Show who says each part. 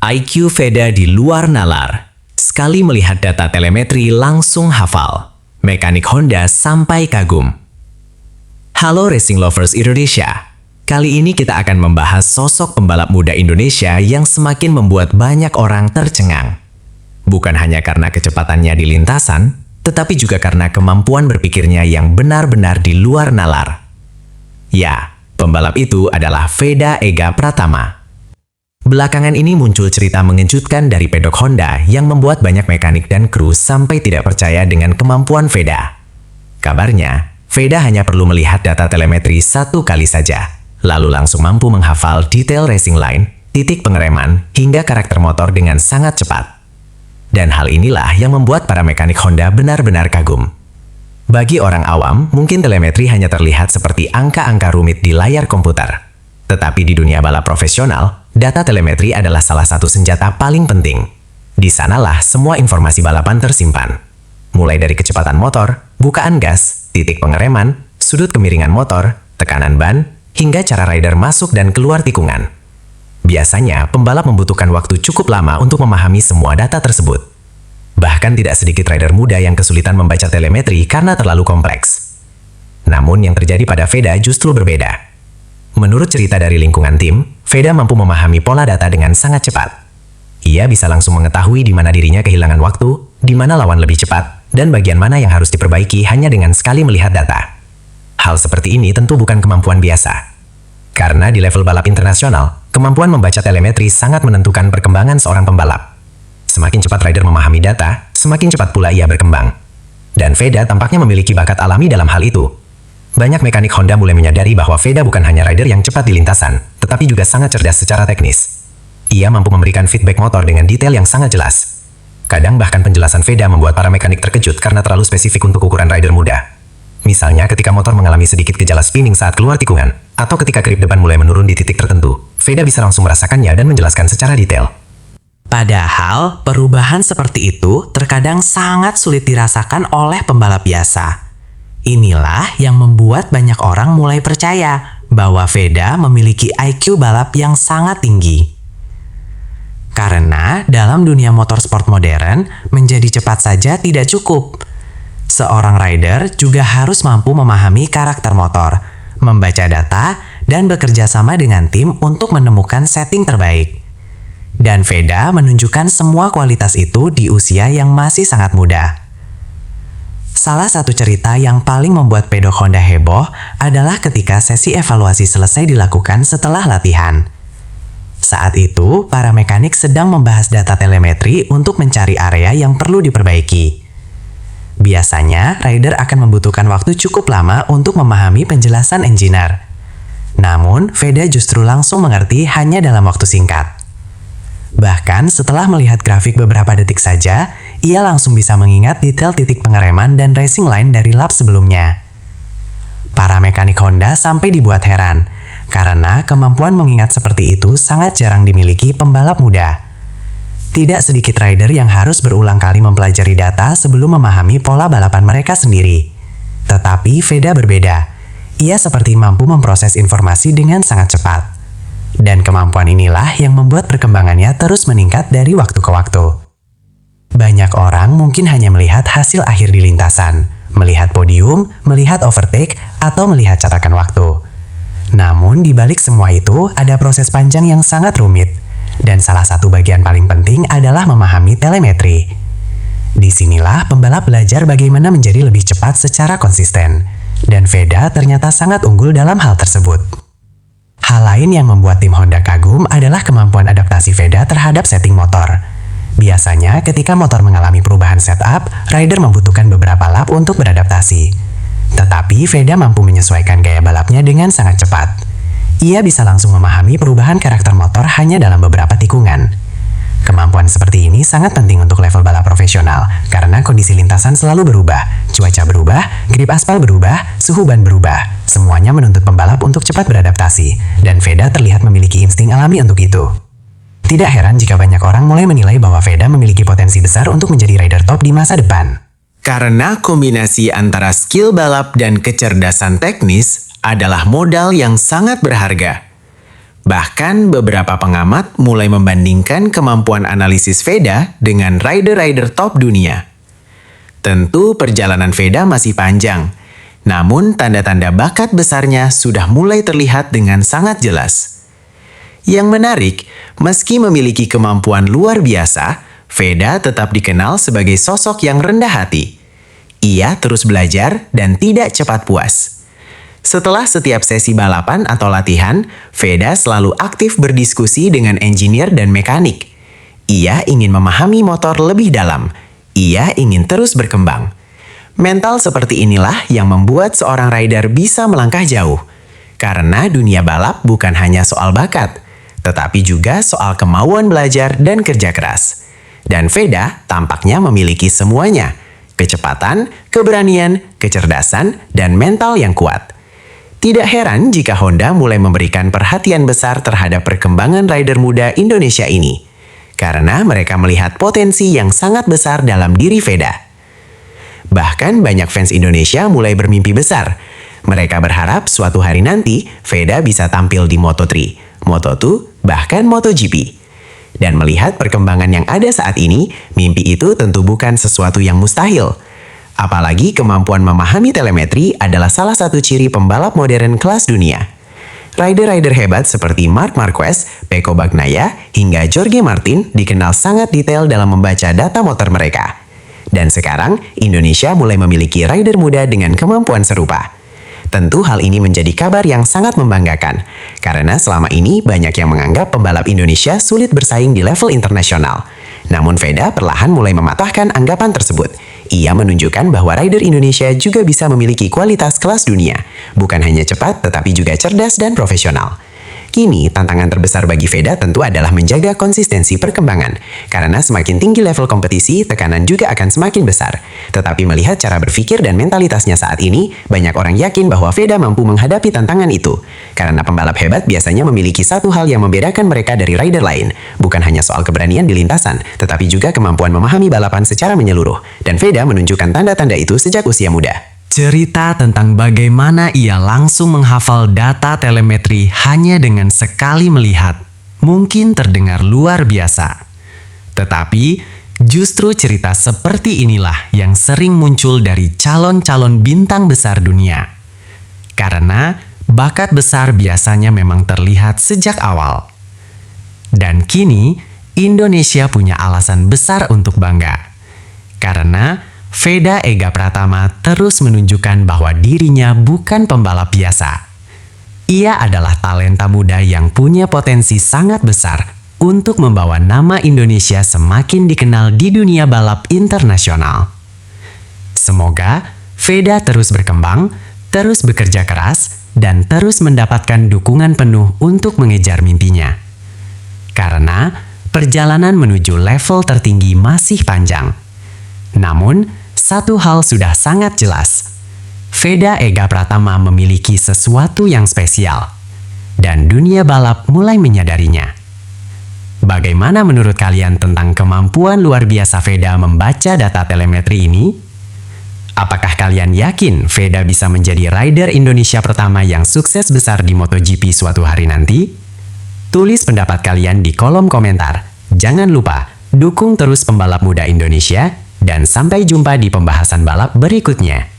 Speaker 1: IQ Veda di luar nalar. Sekali melihat data telemetri langsung hafal. Mekanik Honda sampai kagum. Halo Racing Lovers Indonesia. Kali ini kita akan membahas sosok pembalap muda Indonesia yang semakin membuat banyak orang tercengang. Bukan hanya karena kecepatannya di lintasan, tetapi juga karena kemampuan berpikirnya yang benar-benar di luar nalar. Ya, pembalap itu adalah Veda Ega Pratama. Belakangan ini muncul cerita mengejutkan dari pedok Honda yang membuat banyak mekanik dan kru sampai tidak percaya dengan kemampuan Veda. Kabarnya, Veda hanya perlu melihat data telemetri satu kali saja, lalu langsung mampu menghafal detail racing line, titik pengereman, hingga karakter motor dengan sangat cepat. Dan hal inilah yang membuat para mekanik Honda benar-benar kagum. Bagi orang awam, mungkin telemetri hanya terlihat seperti angka-angka rumit di layar komputer. Tetapi di dunia balap profesional, data telemetri adalah salah satu senjata paling penting. Di sanalah semua informasi balapan tersimpan. Mulai dari kecepatan motor, bukaan gas, titik pengereman, sudut kemiringan motor, tekanan ban, hingga cara rider masuk dan keluar tikungan. Biasanya, pembalap membutuhkan waktu cukup lama untuk memahami semua data tersebut. Bahkan tidak sedikit rider muda yang kesulitan membaca telemetri karena terlalu kompleks. Namun yang terjadi pada Veda justru berbeda. Menurut cerita dari lingkungan tim, Veda mampu memahami pola data dengan sangat cepat. Ia bisa langsung mengetahui di mana dirinya kehilangan waktu, di mana lawan lebih cepat, dan bagian mana yang harus diperbaiki hanya dengan sekali melihat data. Hal seperti ini tentu bukan kemampuan biasa. Karena di level balap internasional, kemampuan membaca telemetri sangat menentukan perkembangan seorang pembalap. Semakin cepat rider memahami data, semakin cepat pula ia berkembang. Dan Veda tampaknya memiliki bakat alami dalam hal itu. Banyak mekanik Honda mulai menyadari bahwa Veda bukan hanya rider yang cepat di lintasan, tetapi juga sangat cerdas secara teknis. Ia mampu memberikan feedback motor dengan detail yang sangat jelas. Kadang bahkan penjelasan Veda membuat para mekanik terkejut karena terlalu spesifik untuk ukuran rider muda. Misalnya ketika motor mengalami sedikit gejala spinning saat keluar tikungan, atau ketika grip depan mulai menurun di titik tertentu, Veda bisa langsung merasakannya dan menjelaskan secara detail.
Speaker 2: Padahal, perubahan seperti itu terkadang sangat sulit dirasakan oleh pembalap biasa. Inilah yang membuat banyak orang mulai percaya bahwa Veda memiliki IQ balap yang sangat tinggi. Karena dalam dunia motorsport modern, menjadi cepat saja tidak cukup. Seorang rider juga harus mampu memahami karakter motor, membaca data, dan bekerja sama dengan tim untuk menemukan setting terbaik. Dan Veda menunjukkan semua kualitas itu di usia yang masih sangat muda. Salah satu cerita yang paling membuat pedok Honda heboh adalah ketika sesi evaluasi selesai dilakukan setelah latihan. Saat itu, para mekanik sedang membahas data telemetri untuk mencari area yang perlu diperbaiki. Biasanya, rider akan membutuhkan waktu cukup lama untuk memahami penjelasan engineer. Namun, Veda justru langsung mengerti hanya dalam waktu singkat. Bahkan setelah melihat grafik beberapa detik saja, ia langsung bisa mengingat detail titik pengereman dan racing line dari lap sebelumnya. Para mekanik Honda sampai dibuat heran, karena kemampuan mengingat seperti itu sangat jarang dimiliki pembalap muda. Tidak sedikit rider yang harus berulang kali mempelajari data sebelum memahami pola balapan mereka sendiri. Tetapi Veda berbeda. Ia seperti mampu memproses informasi dengan sangat cepat. Dan kemampuan inilah yang membuat perkembangannya terus meningkat dari waktu ke waktu. Banyak orang mungkin hanya melihat hasil akhir di lintasan, melihat podium, melihat overtake, atau melihat catatan waktu. Namun di balik semua itu ada proses panjang yang sangat rumit. Dan salah satu bagian paling penting adalah memahami telemetri. Disinilah pembalap belajar bagaimana menjadi lebih cepat secara konsisten. Dan Veda ternyata sangat unggul dalam hal tersebut. Hal lain yang membuat tim Honda kagum adalah kemampuan adaptasi Veda terhadap setting motor. Biasanya ketika motor mengalami perubahan setup, rider membutuhkan beberapa lap untuk beradaptasi. Tetapi Veda mampu menyesuaikan gaya balapnya dengan sangat cepat. Ia bisa langsung memahami perubahan karakter motor hanya dalam beberapa tikungan. Kemampuan seperti ini sangat penting untuk level balap profesional karena kondisi lintasan selalu berubah, cuaca berubah, grip aspal berubah, suhu ban berubah. Semuanya menuntut pembalap untuk cepat beradaptasi, dan Veda terlihat memiliki insting alami untuk itu. Tidak heran jika banyak orang mulai menilai bahwa Veda memiliki potensi besar untuk menjadi rider top di masa depan.
Speaker 1: Karena kombinasi antara skill balap dan kecerdasan teknis adalah modal yang sangat berharga. Bahkan beberapa pengamat mulai membandingkan kemampuan analisis Veda dengan rider-rider top dunia. Tentu perjalanan Veda masih panjang, namun tanda-tanda bakat besarnya sudah mulai terlihat dengan sangat jelas. Yang menarik, meski memiliki kemampuan luar biasa, Veda tetap dikenal sebagai sosok yang rendah hati. Ia terus belajar dan tidak cepat puas. Setelah setiap sesi balapan atau latihan, Veda selalu aktif berdiskusi dengan engineer dan mekanik. Ia ingin memahami motor lebih dalam. Ia ingin terus berkembang. Mental seperti inilah yang membuat seorang rider bisa melangkah jauh. Karena dunia balap bukan hanya soal bakat, tetapi juga soal kemauan belajar dan kerja keras. Dan Veda tampaknya memiliki semuanya: kecepatan, keberanian, kecerdasan, dan mental yang kuat. Tidak heran jika Honda mulai memberikan perhatian besar terhadap perkembangan rider muda Indonesia ini, karena mereka melihat potensi yang sangat besar dalam diri Veda. Bahkan banyak fans Indonesia mulai bermimpi besar. Mereka berharap suatu hari nanti Veda bisa tampil di Moto3, Moto2, bahkan MotoGP. Dan melihat perkembangan yang ada saat ini, mimpi itu tentu bukan sesuatu yang mustahil. Apalagi kemampuan memahami telemetri adalah salah satu ciri pembalap modern kelas dunia. Rider-rider hebat seperti Marc Marquez, Pecco Bagnaia, hingga Jorge Martin dikenal sangat detail dalam membaca data motor mereka. Dan sekarang, Indonesia mulai memiliki rider muda dengan kemampuan serupa. Tentu hal ini menjadi kabar yang sangat membanggakan, karena selama ini banyak yang menganggap pembalap Indonesia sulit bersaing di level internasional. Namun Veda perlahan mulai mematahkan anggapan tersebut. Ia menunjukkan bahwa rider Indonesia juga bisa memiliki kualitas kelas dunia, bukan hanya cepat tetapi juga cerdas dan profesional. Kini, tantangan terbesar bagi Veda tentu adalah menjaga konsistensi perkembangan, karena semakin tinggi level kompetisi, tekanan juga akan semakin besar. Tetapi melihat cara berpikir dan mentalitasnya saat ini, banyak orang yakin bahwa Veda mampu menghadapi tantangan itu. Karena pembalap hebat biasanya memiliki satu hal yang membedakan mereka dari rider lain, bukan hanya soal keberanian di lintasan, tetapi juga kemampuan memahami balapan secara menyeluruh. Dan Veda menunjukkan tanda-tanda itu sejak usia muda.
Speaker 2: Cerita tentang bagaimana ia langsung menghafal data telemetri hanya dengan sekali melihat mungkin terdengar luar biasa. Tetapi, justru cerita seperti inilah yang sering muncul dari calon-calon bintang besar dunia. Karena bakat besar biasanya memang terlihat sejak awal. Dan kini, Indonesia punya alasan besar untuk bangga. Karena Veda Ega Pratama terus menunjukkan bahwa dirinya bukan pembalap biasa. Ia adalah talenta muda yang punya potensi sangat besar untuk membawa nama Indonesia semakin dikenal di dunia balap internasional. Semoga Veda terus berkembang, terus bekerja keras, dan terus mendapatkan dukungan penuh untuk mengejar mimpinya. Karena perjalanan menuju level tertinggi masih panjang. Namun, satu hal sudah sangat jelas. Veda Ega Pratama memiliki sesuatu yang spesial. Dan dunia balap mulai menyadarinya. Bagaimana menurut kalian tentang kemampuan luar biasa Veda membaca data telemetri ini? Apakah kalian yakin Veda bisa menjadi rider Indonesia pertama yang sukses besar di MotoGP suatu hari nanti? Tulis pendapat kalian di kolom komentar. Jangan lupa, dukung terus pembalap muda Indonesia. Dan sampai jumpa di pembahasan balap berikutnya.